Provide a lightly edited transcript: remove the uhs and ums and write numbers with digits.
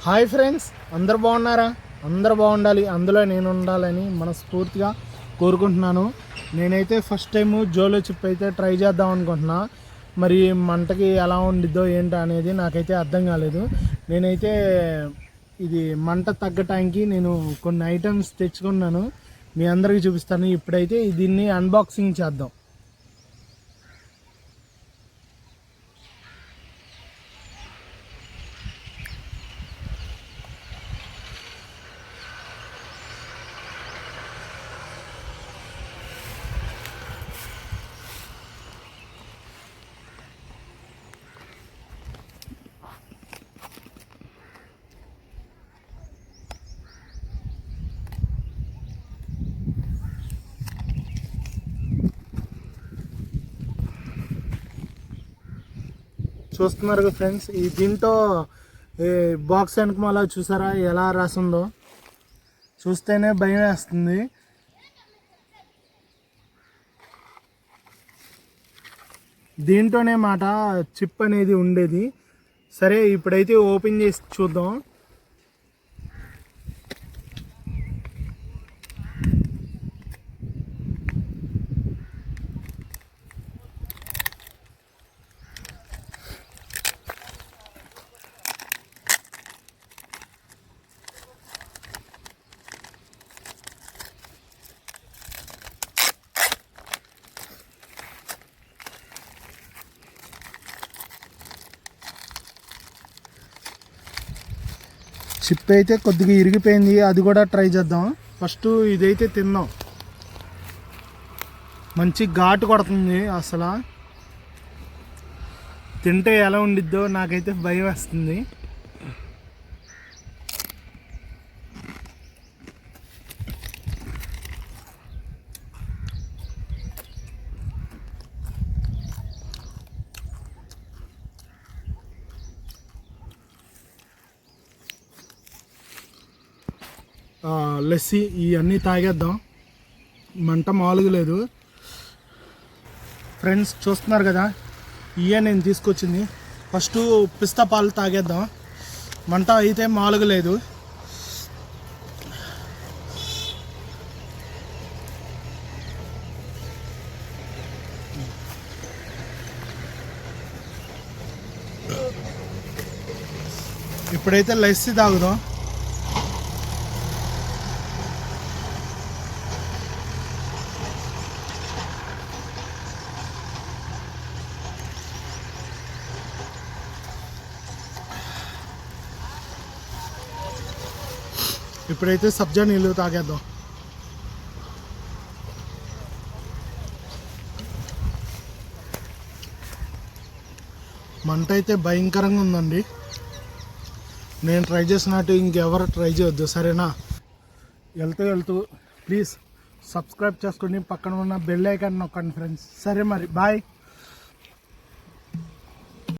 Hi friends, అందరు బాగున్నారా? అందరు బాగుండాలి, అందులో నేను ఉండాలని మనస్ఫూర్తిగా కోరుకుంటున్నాను. నేనైతే ఫస్ట్ టైం జోలో చిప్ అయితే ట్రై చేద్దాం అనుకుంటున్నా. మరి మంటకి ఎలా ఉండిద్దో ఏంటో అనేది నాకైతే అర్థం కాలేదు. నేనైతే ఇది మంట తగ్గటానికి నేను కొన్ని ఐటమ్స్ తెచ్చుకున్నాను, మీ అందరికీ చూపిస్తాను. ఇప్పుడైతే దీన్ని అన్బాక్సింగ్ చేద్దాం. చూస్తున్నారు కదా ఫ్రెండ్స్, ఈ దీంట్లో బాక్స్ వెనకమాల చూసారా ఎలా రాసిందో? చూస్తేనే భయం వేస్తుంది. దీంట్లోనే మాట చిప్ అనేది ఉండేది. సరే, ఇప్పుడైతే ఓపెన్ చేసి చూద్దాం. చిప్ అయితే కొద్దిగా ఇరిగిపోయింది, అది కూడా ట్రై చేద్దాం. ఫస్ట్ ఇదైతే తిందాం. మంచి ఘాటు కొడుతుంది, అసలు తింటే ఎలా ఉండిద్దో నాకైతే భయం వేస్తుంది. లస్సీ ఇవన్నీ తాగేద్దాం. మంట మామూలుగా లేదు. ఫ్రెండ్స్ చూస్తున్నారు కదా, ఇవే నేను తీసుకొచ్చింది. ఫస్ట్ పిస్తా పాలు తాగేద్దాం. మంట అయితే మామూలుగా లేదు. ఇప్పుడైతే లస్సీ తాగుదాం. ఇప్పుడైతే సబ్జా నీళ్ళు తాగేద్దాం. మంట అయితే భయంకరంగా ఉందండి. నేను ట్రై చేసినట్టు ఇంకెవరు ట్రై చేయొద్దు, సరేనా? వెళ్తూ ప్లీజ్ సబ్స్క్రైబ్ చేసుకొని పక్కన ఉన్న బెల్ ఐకాన్ నొక్కండి ఫ్రెండ్స్. సరే మరి, బాయ్.